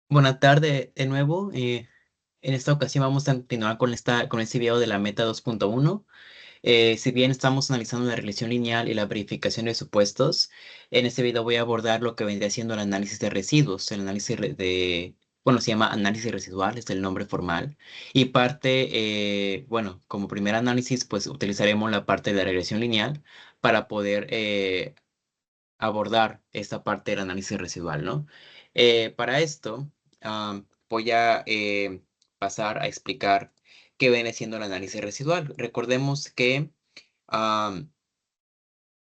Buenas tardes de nuevo. En esta ocasión vamos a continuar con este video de la meta 2.1. Si bien estamos analizando la regresión lineal y la verificación de supuestos, en este video voy a abordar lo que vendría siendo el análisis de residuos. El análisis bueno, se llama análisis residual, es el nombre formal. Y bueno, como primer análisis, pues utilizaremos la parte de la regresión lineal para poder abordar esta parte del análisis residual, ¿no? Para esto, voy a pasar a explicar qué viene siendo el análisis residual. Recordemos que am,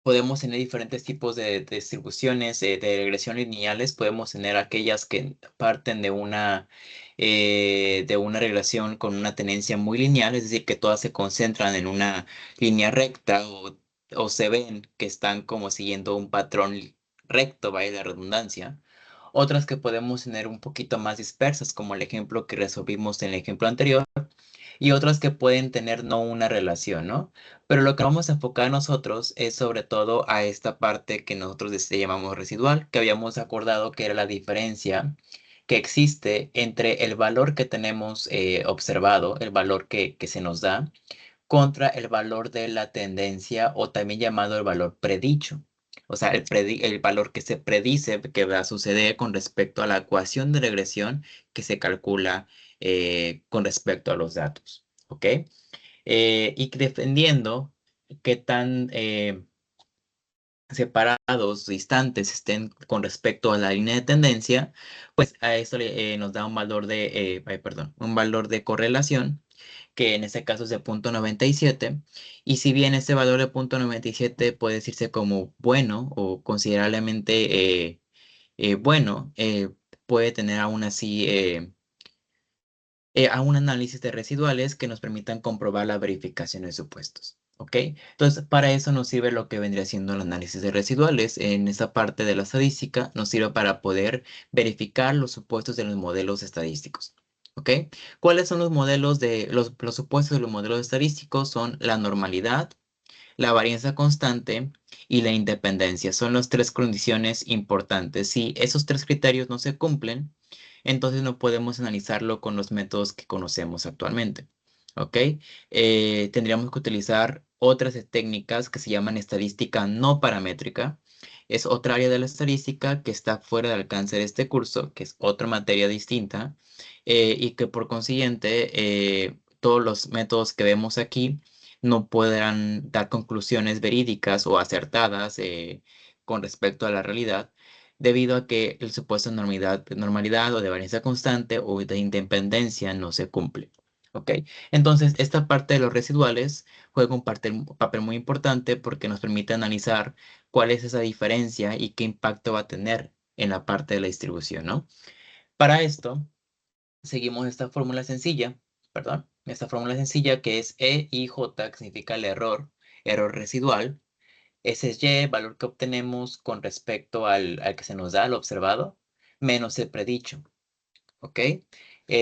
podemos tener diferentes tipos de distribuciones de regresión lineales. Podemos tener aquellas que parten de una regresión con una tendencia muy lineal, es decir, que todas se concentran en una línea recta o se ven que están como siguiendo un patrón recto, vaya la redundancia. Otras que podemos tener un poquito más dispersas, como el ejemplo que resolvimos en el ejemplo anterior, y otras que pueden tener no una relación, ¿no? Pero lo que vamos a enfocar nosotros es sobre todo a esta parte que nosotros llamamos residual, que habíamos acordado que era la diferencia que existe entre el valor que tenemos observado, el valor que se nos da, contra el valor de la tendencia o también llamado el valor predicho. O sea, el valor que se predice que va a suceder con respecto a la ecuación de regresión que se calcula con respecto a los datos. ¿Ok? Y dependiendo qué tan separados, distantes estén con respecto a la línea de tendencia, pues a eso nos da un valor un valor de correlación, que en este caso es de 0,97. Y si bien este valor de 0,97 puede decirse como bueno o considerablemente bueno, puede tener aún así a un análisis de residuales que nos permitan comprobar la verificación de supuestos. ¿Ok? Entonces, para eso nos sirve lo que vendría siendo el análisis de residuales. En esa parte de la estadística nos sirve para poder verificar los supuestos de los modelos estadísticos. ¿Ok? ¿Cuáles son los supuestos de los modelos estadísticos? Son la normalidad, la varianza constante y la independencia. Son las tres condiciones importantes. Si esos tres criterios no se cumplen, entonces no podemos analizarlo con los métodos que conocemos actualmente. ¿Ok? Tendríamos que utilizar otras técnicas que se llaman estadística no paramétrica. Es otra área de la estadística que está fuera del alcance de este curso, que es otra materia distinta, y que por consiguiente todos los métodos que vemos aquí no podrán dar conclusiones verídicas o acertadas con respecto a la realidad, debido a que el supuesto de normalidad o de varianza constante o de independencia no se cumple. ¿Ok? Entonces, esta parte de los residuales juega un papel muy importante porque nos permite analizar cuál es esa diferencia y qué impacto va a tener en la parte de la distribución, ¿no? Para esto, seguimos esta fórmula sencilla que es EIJ, que significa el error residual. Ese es Y, valor que obtenemos con respecto al que se nos da, al observado, menos el predicho. ¿Ok?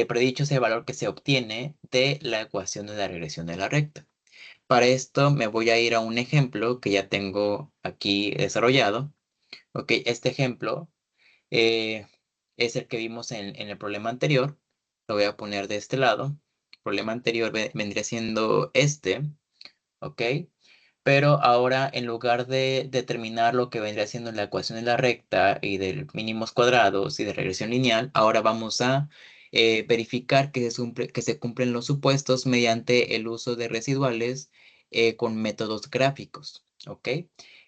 Predicho es el valor que se obtiene de la ecuación de la regresión de la recta. Para esto me voy a ir a un ejemplo que ya tengo aquí desarrollado. ¿Ok? Este ejemplo eh, es el que vimos en el problema anterior. Lo voy a poner de este lado. El problema anterior vendría siendo este. ¿Ok? Pero ahora, en lugar de determinar lo que vendría siendo la ecuación de la recta y de mínimos cuadrados y de regresión lineal, ahora vamos a verificar que se cumplen los supuestos mediante el uso de residuales con métodos gráficos. ¿Ok?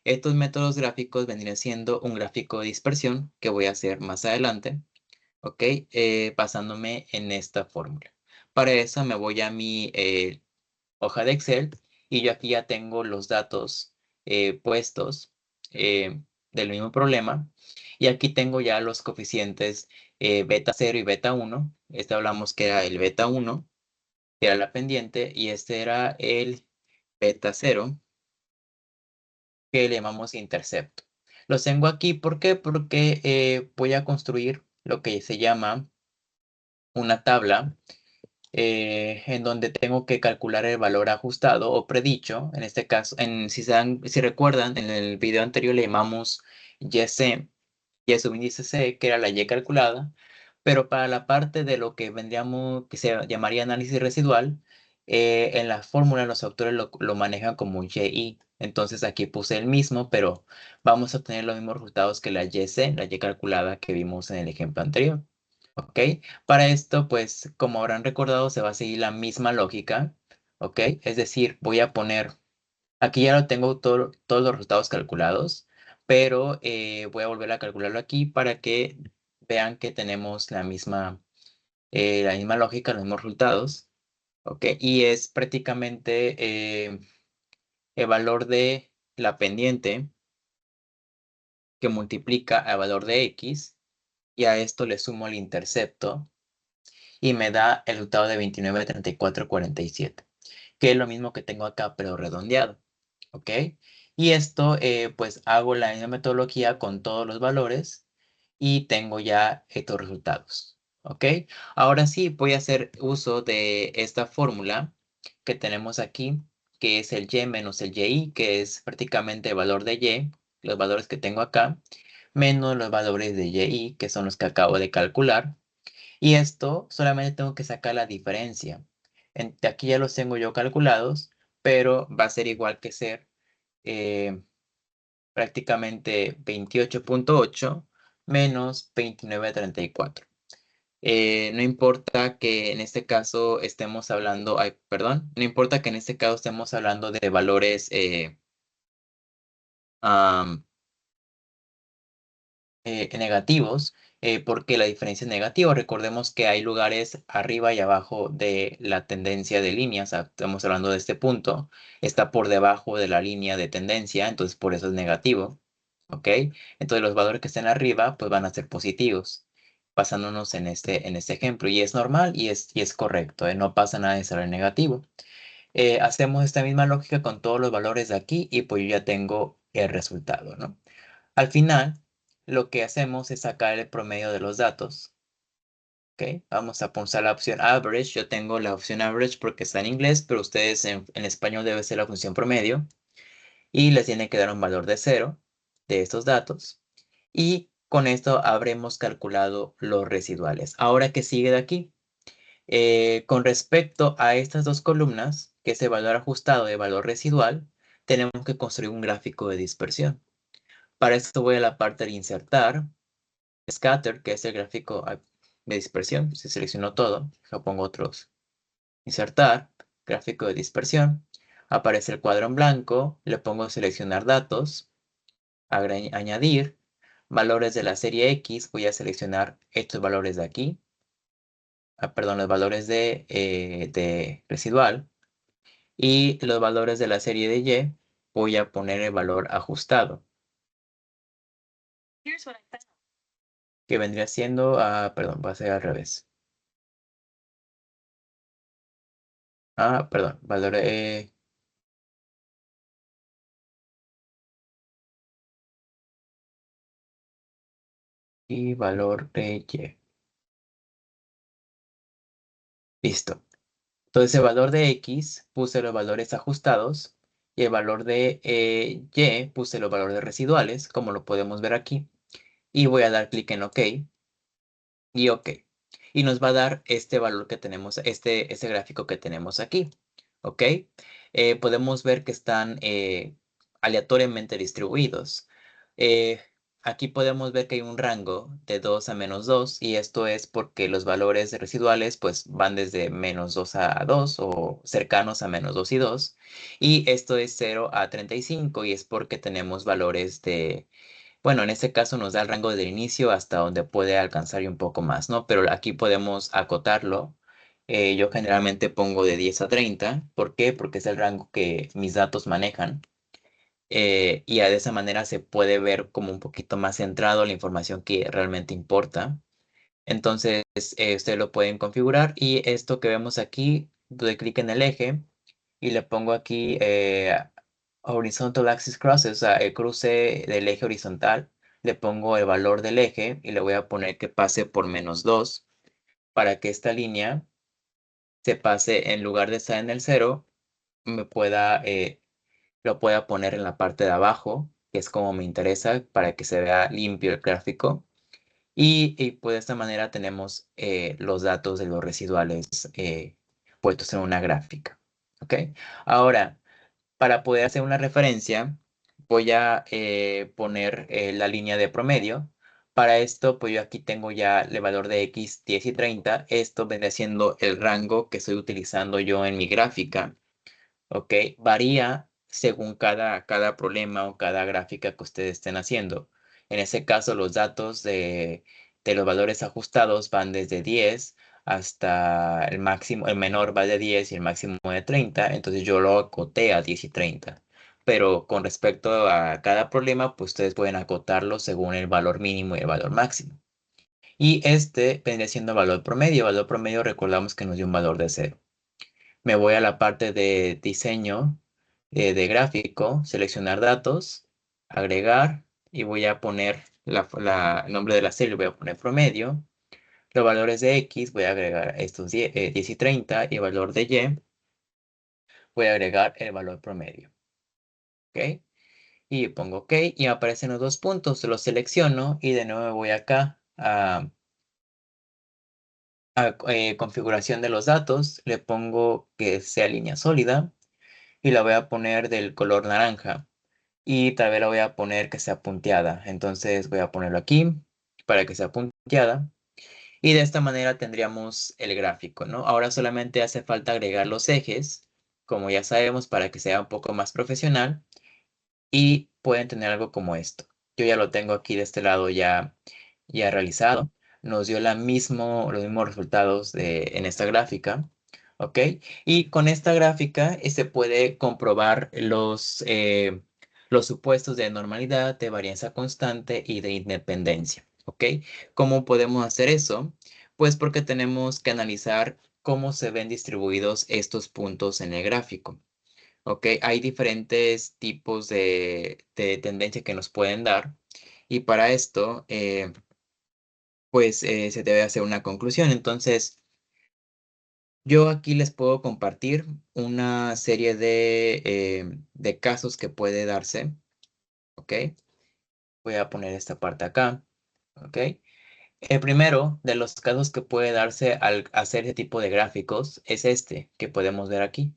Estos métodos gráficos vendrían siendo un gráfico de dispersión que voy a hacer más adelante. ¿Ok? Basándome en esta fórmula. Para eso me voy a mi hoja de Excel y yo aquí ya tengo los datos puestos del mismo problema, y aquí tengo ya los coeficientes beta 0 y beta 1. Este hablamos que era el beta 1, que era la pendiente, y este era el beta 0, que le llamamos intercepto. Los tengo aquí, ¿por qué? Porque voy a construir lo que se llama una tabla en donde tengo que calcular el valor ajustado o predicho. En este caso, si recuerdan, en el video anterior le llamamos YC, Y subíndice C, que era la Y calculada. Pero para la parte de lo que vendríamos, que se llamaría análisis residual, en la fórmula los autores lo manejan como YI. Entonces aquí puse el mismo, pero vamos a obtener los mismos resultados que la YC, la Y calculada que vimos en el ejemplo anterior. ¿Ok? Para esto, pues, como habrán recordado, se va a seguir la misma lógica. ¿Ok? Es decir, voy a poner, aquí ya lo tengo todos los resultados calculados, pero voy a volver a calcularlo aquí para que vean que tenemos la misma lógica, los mismos resultados. ¿Ok? Y es prácticamente el valor de la pendiente que multiplica al valor de X y a esto le sumo el intercepto y me da el resultado de 29,34,47, que es lo mismo que tengo acá, pero redondeado. ¿Ok? Y esto, pues hago la misma metodología con todos los valores y tengo ya estos resultados. ¿Ok? Ahora sí, voy a hacer uso de esta fórmula que tenemos aquí, que es el y menos el y, que es prácticamente el valor de y, los valores que tengo acá, menos los valores de y, que son los que acabo de calcular. Y esto solamente tengo que sacar la diferencia. De aquí ya los tengo yo calculados, pero va a ser igual que ser eh, prácticamente 28,8 menos 29,34. No importa que en este caso estemos hablando, ay, perdón, no importa que en este caso estemos hablando de valores negativos, porque la diferencia es negativa. Recordemos que hay lugares arriba y abajo de la tendencia de líneas. Estamos hablando de este punto. Está por debajo de la línea de tendencia, entonces por eso es negativo. ¿Ok? Entonces los valores que estén arriba pues van a ser positivos, basándonos en este ejemplo. Y es normal y es correcto, ¿eh? No pasa nada de ser negativo. Hacemos esta misma lógica con todos los valores de aquí y pues yo ya tengo el resultado, ¿no? Al final, lo que hacemos es sacar el promedio de los datos. ¿Ok? Vamos a pulsar la opción average. Yo tengo la opción average porque está en inglés, pero ustedes en español debe ser la función promedio. Y les tiene que dar un valor de 0 de estos datos. Y con esto habremos calculado los residuales. Ahora, ¿qué sigue de aquí? Con respecto a estas dos columnas, que es el valor ajustado y el valor residual, tenemos que construir un gráfico de dispersión. Para esto voy a la parte de insertar, scatter, que es el gráfico de dispersión. Se seleccionó todo, yo pongo otros. Insertar, gráfico de dispersión. Aparece el cuadro en blanco, le pongo seleccionar datos, añadir, valores de la serie X, voy a seleccionar estos valores de aquí. Perdón, los valores de residual. Y los valores de la serie de Y, voy a poner el valor ajustado, que vendría siendo, perdón, va a ser al revés. Perdón, valor y valor de Y. Listo. Entonces el valor de X puse los valores ajustados y el valor de Y puse los valores residuales, como lo podemos ver aquí. Y voy a dar clic en OK y OK. Y nos va a dar este valor que tenemos, este gráfico que tenemos aquí. ¿Ok? Podemos ver que están aleatoriamente distribuidos. Eh, Aquí podemos ver que hay un rango de 2 a -2 y esto es porque los valores residuales pues van desde -2 a 2 o cercanos a -2 y 2 y esto es 0 a 35 y es porque tenemos valores de, bueno, en este caso nos da el rango del inicio hasta donde puede alcanzar y un poco más, ¿no? Pero aquí podemos acotarlo. Yo generalmente pongo de 10 a 30. ¿Por qué? Porque es el rango que mis datos manejan. Y de esa manera se puede ver como un poquito más centrado la información que realmente importa. Entonces, ustedes lo pueden configurar y esto que vemos aquí, doy clic en el eje y le pongo aquí Horizontal Axis Crosses, o sea, el cruce del eje horizontal. Le pongo el valor del eje y le voy a poner que pase por -2 para que esta línea se pase, en lugar de estar en el 0, lo pueda poner en la parte de abajo, que es como me interesa, para que se vea limpio el gráfico. Y pues de esta manera tenemos los datos de los residuales puestos en una gráfica. ¿Ok? Ahora, para poder hacer una referencia, voy a poner la línea de promedio. Para esto, pues yo aquí tengo ya el valor de X, 10 y 30. Esto vendría siendo el rango que estoy utilizando yo en mi gráfica. ¿Ok? Varía según cada problema o cada gráfica que ustedes estén haciendo. En ese caso, los datos de los valores ajustados van desde 10 hasta el máximo, el menor va de 10 y el máximo de 30, entonces yo lo acoté a 10 y 30. Pero con respecto a cada problema, pues ustedes pueden acotarlo según el valor mínimo y el valor máximo. Y este vendría siendo el valor promedio. El valor promedio recordamos que nos dio un valor de cero. Me voy a la parte de diseño de gráfico, seleccionar datos, agregar y voy a poner el nombre de la serie, voy a poner promedio. Los valores de X voy a agregar estos 10 y 30 y el valor de Y voy a agregar el valor promedio. ¿Ok? Y pongo OK y aparecen los dos puntos. Los selecciono y de nuevo voy acá a configuración de los datos. Le pongo que sea línea sólida y la voy a poner del color naranja. Y tal vez la voy a poner que sea punteada. Entonces voy a ponerlo aquí para que sea punteada. Y de esta manera tendríamos el gráfico, ¿no? Ahora solamente hace falta agregar los ejes, como ya sabemos, para que sea un poco más profesional. Y pueden tener algo como esto. Yo ya lo tengo aquí de este lado ya realizado. Nos dio los mismos resultados en esta gráfica. ¿Ok? Y con esta gráfica se puede comprobar los supuestos de normalidad, de varianza constante y de independencia. ¿Ok? ¿Cómo podemos hacer eso? Pues porque tenemos que analizar cómo se ven distribuidos estos puntos en el gráfico. ¿Ok? Hay diferentes tipos de tendencia que nos pueden dar y para esto, pues se debe hacer una conclusión. Entonces, yo aquí les puedo compartir una serie de casos que puede darse. ¿Ok? Voy a poner esta parte acá. ¿Ok? El primero de los casos que puede darse al hacer este tipo de gráficos es este que podemos ver aquí,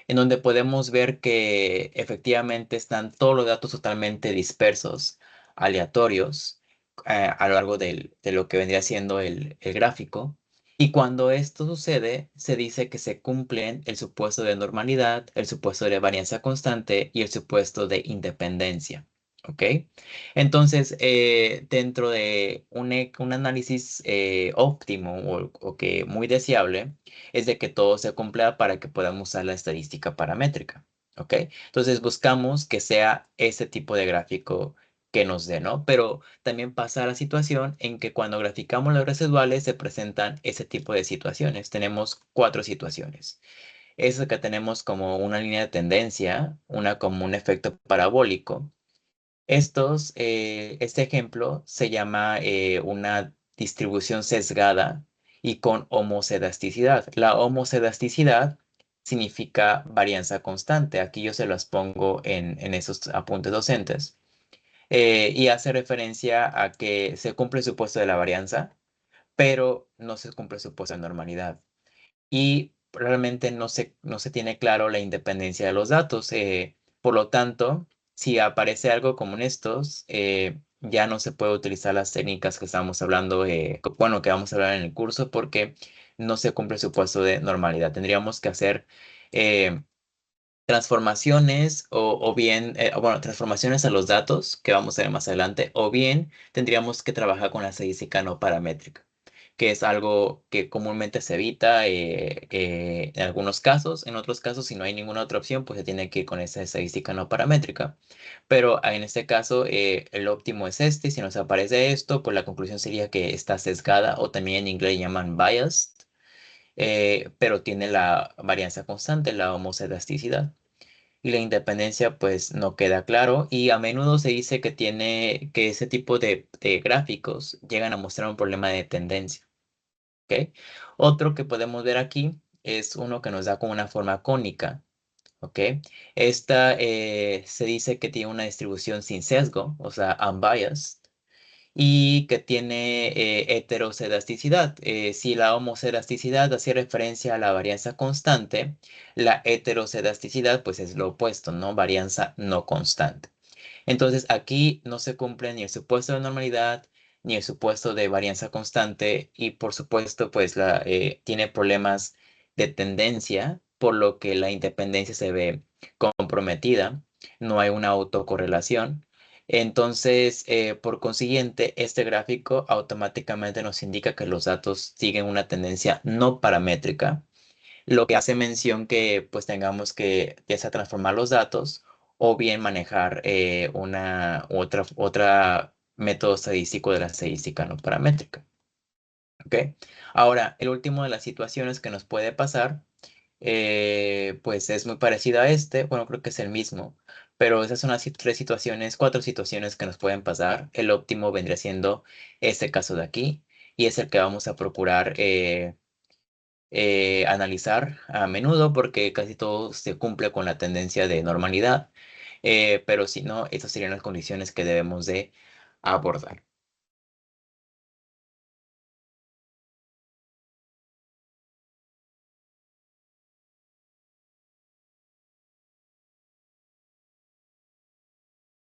en donde podemos ver que efectivamente están todos los datos totalmente dispersos, aleatorios, a lo largo de lo que vendría siendo el gráfico. Y cuando esto sucede, se dice que se cumplen el supuesto de normalidad, el supuesto de varianza constante y el supuesto de independencia. ¿Ok? Entonces, dentro de un análisis óptimo o que muy deseable, es de que todo se cumpla para que podamos usar la estadística paramétrica. ¿Ok? Entonces buscamos que sea ese tipo de gráfico que nos dé, ¿no? Pero también pasa la situación en que cuando graficamos los residuales se presentan ese tipo de situaciones. Tenemos cuatro situaciones. Esa que tenemos como una línea de tendencia, una como un efecto parabólico. Este ejemplo se llama una distribución sesgada y con homocedasticidad. La homocedasticidad significa varianza constante. Aquí yo se las pongo en esos apuntes docentes. Y hace referencia a que se cumple el supuesto de la varianza, pero no se cumple el supuesto de normalidad y realmente no se tiene claro la independencia de los datos. Por lo tanto, si aparece algo como en estos, ya no se puede utilizar las técnicas que estamos hablando, bueno, que vamos a hablar en el curso, porque no se cumple el supuesto de normalidad. Tendríamos que hacer eh, transformaciones o bien, bueno, transformaciones a los datos que vamos a ver más adelante, o bien tendríamos que trabajar con la estadística no paramétrica, que es algo que comúnmente se evita en algunos casos. En otros casos, si no hay ninguna otra opción, pues se tiene que ir con esa estadística no paramétrica. Pero en este caso, el óptimo es este. Si nos aparece esto, pues la conclusión sería que está sesgada o también en inglés llaman biased, pero tiene la varianza constante, la homocedasticidad. Y la independencia pues no queda claro y a menudo se dice que ese tipo de gráficos llegan a mostrar un problema de tendencia. ¿Ok? Otro que podemos ver aquí es uno que nos da como una forma cónica. ¿Ok? Esta se dice que tiene una distribución sin sesgo, o sea, unbiased. y que tiene heterocedasticidad. Si la homocelasticidad hace referencia a la varianza constante, la heterocedasticidad pues es lo opuesto, ¿no? Varianza no constante. Entonces aquí no se cumple ni el supuesto de normalidad ni el supuesto de varianza constante y por supuesto pues tiene problemas de tendencia, por lo que la independencia se ve comprometida, no hay una autocorrelación. Entonces, por consiguiente, este gráfico automáticamente nos indica que los datos siguen una tendencia no paramétrica, lo que hace mención que pues tengamos que ya sea transformar los datos o bien manejar una otra método estadístico de la estadística no paramétrica. ¿Ok? Ahora, el último de las situaciones que nos puede pasar, pues es muy parecido a este, bueno, creo que es el mismo, pero esas son las tres situaciones, cuatro situaciones que nos pueden pasar. El óptimo vendría siendo este caso de aquí y es el que vamos a procurar analizar a menudo porque casi todo se cumple con la tendencia de normalidad, pero si no, esas serían las condiciones que debemos de abordar.